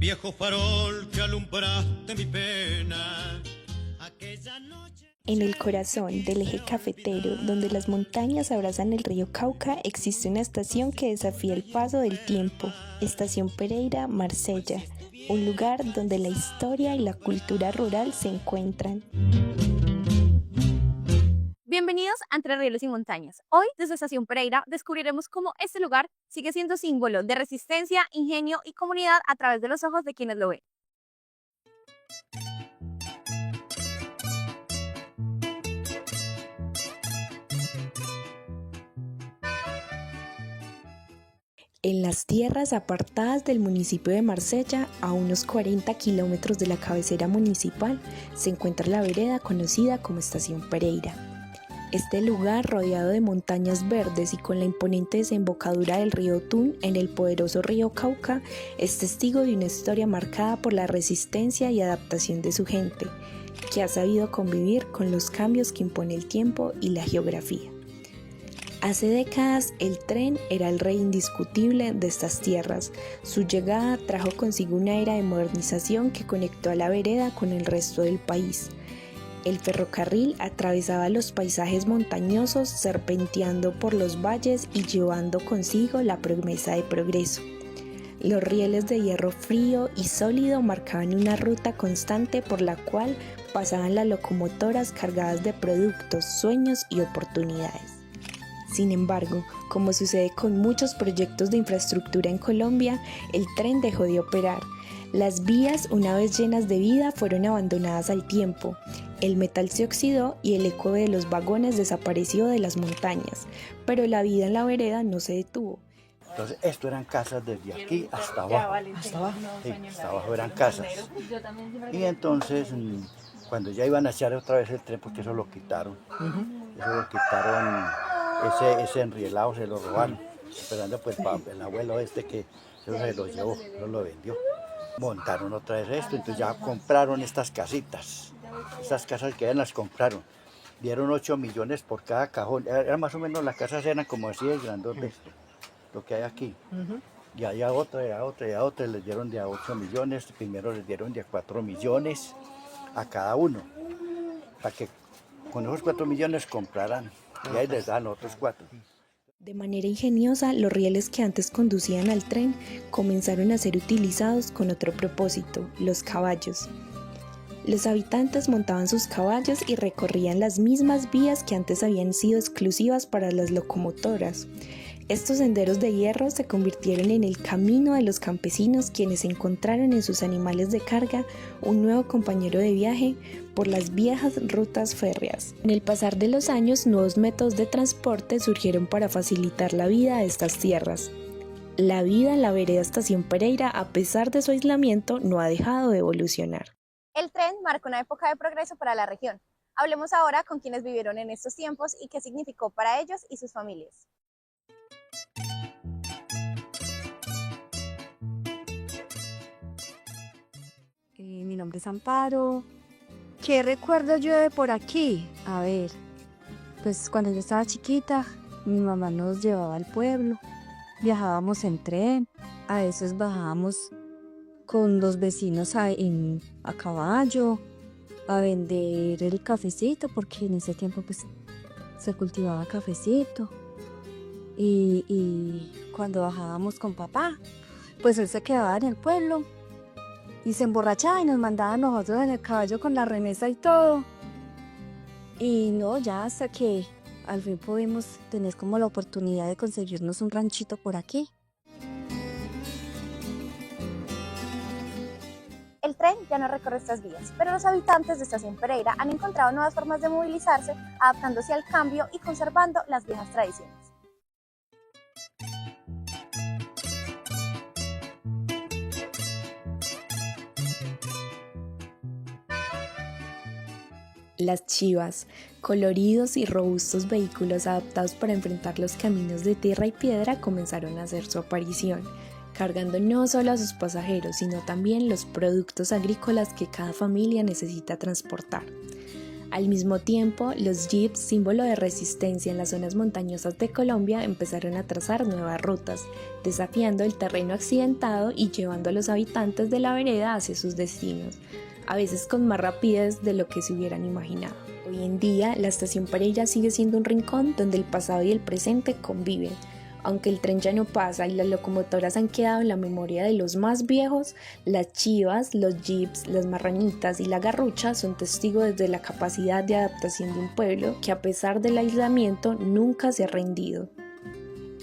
viejo farol que alumbraste mi pena. Aquella noche... En el corazón del eje cafetero, donde las montañas abrazan el río Cauca, existe una estación que desafía el paso del tiempo, Estación Pereira Marsella, un lugar donde la historia y la cultura rural se encuentran. Bienvenidos a Entre Rieles y Montañas. Hoy, desde Estación Pereira, descubriremos cómo este lugar sigue siendo símbolo de resistencia, ingenio y comunidad a través de los ojos de quienes lo ven. En las tierras apartadas del municipio de Marsella, a unos 40 kilómetros de la cabecera municipal, se encuentra la vereda conocida como Estación Pereira. Este lugar, rodeado de montañas verdes y con la imponente desembocadura del río Tun en el poderoso río Cauca, es testigo de una historia marcada por la resistencia y adaptación de su gente, que ha sabido convivir con los cambios que impone el tiempo y la geografía. Hace décadas el tren era el rey indiscutible de estas tierras. Su llegada trajo consigo una era de modernización que conectó a la vereda con el resto del país. El ferrocarril atravesaba los paisajes montañosos, serpenteando por los valles y llevando consigo la promesa de progreso. Los rieles de hierro frío y sólido marcaban una ruta constante por la cual pasaban las locomotoras cargadas de productos, sueños y oportunidades. Sin embargo, como sucede con muchos proyectos de infraestructura en Colombia, el tren dejó de operar. Las vías, una vez llenas de vida, fueron abandonadas al tiempo. El metal se oxidó y el eco de los vagones desapareció de las montañas, pero la vida en la vereda no se detuvo. Entonces, esto eran casas desde aquí hasta abajo. ¿Hasta abajo? Sí, hasta abajo eran casas. Y entonces, cuando ya iban a echar otra vez el tren, porque eso lo quitaron. Eso lo quitaron, ese enrielado se lo robaron. Esperando pues para el abuelo que eso se lo llevó, no lo vendió. Montaron otra vez esto, entonces ya compraron estas casitas. Estas casas que eran las compraron. Dieron 8 millones por cada cajón. Era más o menos, las casas eran como así de grandote, lo que hay aquí. Y allá otra, les dieron de a 8 millones. Primero les dieron de a 4 millones a cada uno. Para que con esos 4 millones compraran. Y ahí les dan otros 4. De manera ingeniosa, los rieles que antes conducían al tren comenzaron a ser utilizados con otro propósito, los caballos. Los habitantes montaban sus caballos y recorrían las mismas vías que antes habían sido exclusivas para las locomotoras. Estos senderos de hierro se convirtieron en el camino de los campesinos, quienes encontraron en sus animales de carga un nuevo compañero de viaje por las viejas rutas férreas. En el pasar de los años, nuevos métodos de transporte surgieron para facilitar la vida de estas tierras. La vida en la vereda Estación Pereira, a pesar de su aislamiento, no ha dejado de evolucionar. El tren marcó una época de progreso para la región. Hablemos ahora con quienes vivieron en estos tiempos y qué significó para ellos y sus familias. Mi nombre es Amparo. ¿Qué recuerdo yo de por aquí? A ver, pues cuando yo estaba chiquita, mi mamá nos llevaba al pueblo, viajábamos en tren, a veces bajábamos con los vecinos a caballo, a vender el cafecito, porque en ese tiempo pues se cultivaba cafecito. Y cuando bajábamos con papá, pues él se quedaba en el pueblo y se emborrachaba y nos mandaba a nosotros en el caballo con la remesa y todo. Y no, ya hasta que al fin pudimos tener como la oportunidad de conseguirnos un ranchito por aquí. El tren ya no recorre estas vías, pero los habitantes de Estación Pereira han encontrado nuevas formas de movilizarse, adaptándose al cambio y conservando las viejas tradiciones. Las chivas, coloridos y robustos vehículos adaptados para enfrentar los caminos de tierra y piedra, comenzaron a hacer su aparición, cargando no solo a sus pasajeros, sino también los productos agrícolas que cada familia necesita transportar. Al mismo tiempo, los jeeps, símbolo de resistencia en las zonas montañosas de Colombia, empezaron a trazar nuevas rutas, desafiando el terreno accidentado y llevando a los habitantes de la vereda hacia sus destinos, a veces con más rapidez de lo que se hubieran imaginado. Hoy en día, la estación Pereira sigue siendo un rincón donde el pasado y el presente conviven. Aunque el tren ya no pasa y las locomotoras han quedado en la memoria de los más viejos, las chivas, los jeeps, las marranitas y la garrucha son testigos desde la capacidad de adaptación de un pueblo que, a pesar del aislamiento, nunca se ha rendido.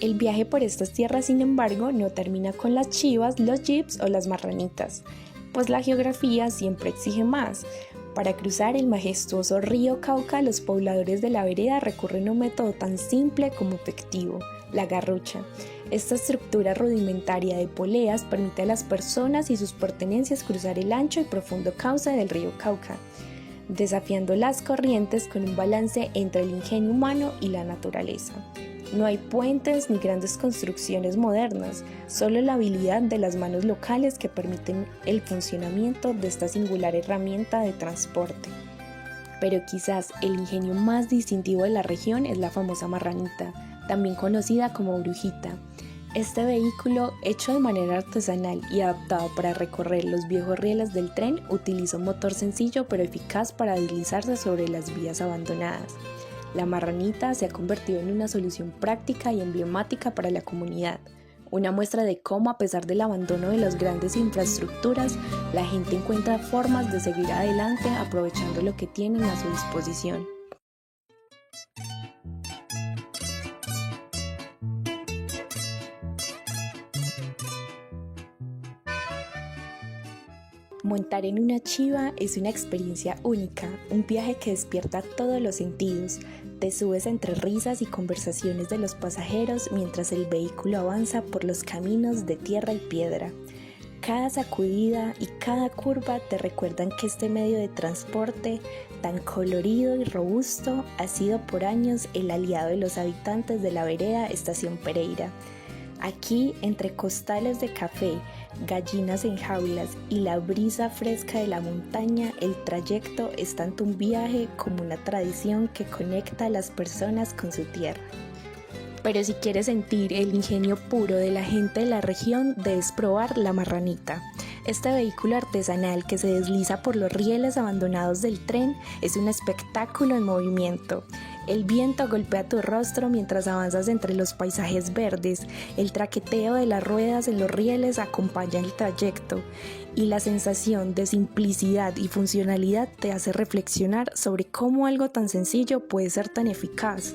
El viaje por estas tierras, sin embargo, no termina con las chivas, los jeeps o las marranitas, pues la geografía siempre exige más. Para cruzar el majestuoso río Cauca, los pobladores de la vereda recurren a un método tan simple como efectivo: la garrucha. Esta estructura rudimentaria de poleas permite a las personas y sus pertenencias cruzar el ancho y profundo cauce del río Cauca, desafiando las corrientes con un balance entre el ingenio humano y la naturaleza. No hay puentes ni grandes construcciones modernas, solo la habilidad de las manos locales que permiten el funcionamiento de esta singular herramienta de transporte. Pero quizás el ingenio más distintivo de la región es la famosa marranita, también conocida como brujita. Este vehículo, hecho de manera artesanal y adaptado para recorrer los viejos rieles del tren, utiliza un motor sencillo pero eficaz para deslizarse sobre las vías abandonadas. La marranita se ha convertido en una solución práctica y emblemática para la comunidad, una muestra de cómo, a pesar del abandono de las grandes infraestructuras, la gente encuentra formas de seguir adelante aprovechando lo que tienen a su disposición. Montar en una chiva es una experiencia única, un viaje que despierta todos los sentidos. Te subes entre risas y conversaciones de los pasajeros mientras el vehículo avanza por los caminos de tierra y piedra. Cada sacudida y cada curva te recuerdan que este medio de transporte, tan colorido y robusto, ha sido por años el aliado de los habitantes de la vereda Estación Pereira. Aquí, entre costales de café, gallinas en jaulas y la brisa fresca de la montaña, el trayecto es tanto un viaje como una tradición que conecta a las personas con su tierra. Pero si quieres sentir el ingenio puro de la gente de la región, debes probar la marranita. Este vehículo artesanal que se desliza por los rieles abandonados del tren es un espectáculo en movimiento. El viento golpea tu rostro mientras avanzas entre los paisajes verdes, el traqueteo de las ruedas en los rieles acompaña el trayecto y la sensación de simplicidad y funcionalidad te hace reflexionar sobre cómo algo tan sencillo puede ser tan eficaz.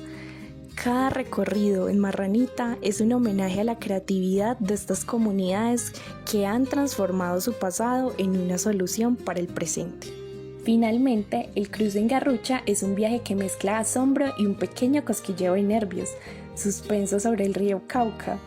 Cada recorrido en marranita es un homenaje a la creatividad de estas comunidades que han transformado su pasado en una solución para el presente. Finalmente, el cruce en garrucha es un viaje que mezcla asombro y un pequeño cosquilleo de nervios, suspenso sobre el río Cauca.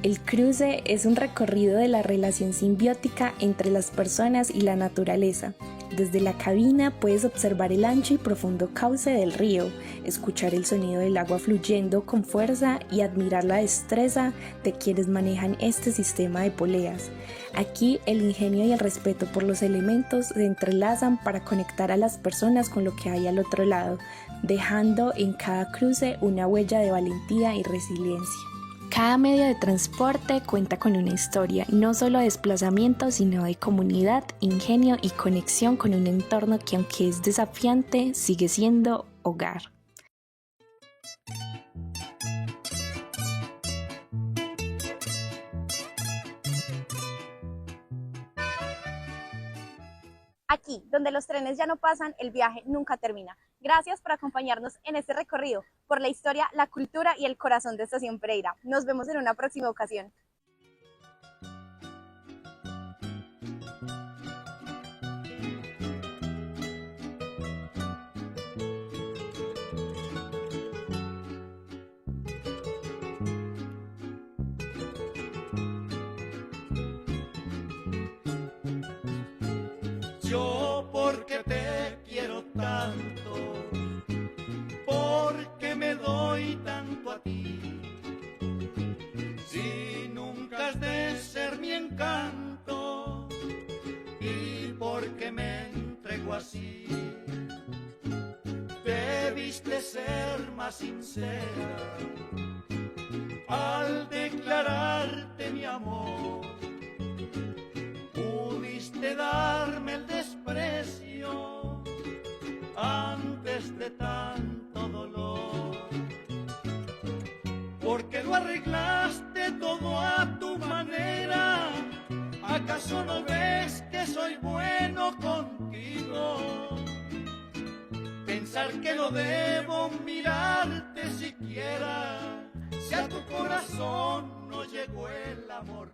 El cruce es un recorrido de la relación simbiótica entre las personas y la naturaleza. Desde la cabina puedes observar el ancho y profundo cauce del río, escuchar el sonido del agua fluyendo con fuerza y admirar la destreza de quienes manejan este sistema de poleas. Aquí el ingenio y el respeto por los elementos se entrelazan para conectar a las personas con lo que hay al otro lado, dejando en cada cruce una huella de valentía y resiliencia. Cada medio de transporte cuenta con una historia, no solo de desplazamiento, sino de comunidad, ingenio y conexión con un entorno que, aunque es desafiante, sigue siendo hogar. Aquí, donde los trenes ya no pasan, el viaje nunca termina. Gracias por acompañarnos en este recorrido por la historia, la cultura y el corazón de Estación Pereira. Nos vemos en una próxima ocasión. Yo porque te quiero tanto, porque me doy tanto a ti. Si nunca has de ser mi encanto, y porque me entrego así. debiste ser más sincera al declararte mi amor. Pudiste darme el desprecio antes de tanto dolor, porque lo arreglaste todo a tu manera. ¿Acaso no ves que soy bueno contigo? Pensar que no debo mirarte siquiera, si a tu corazón no llegó el amor.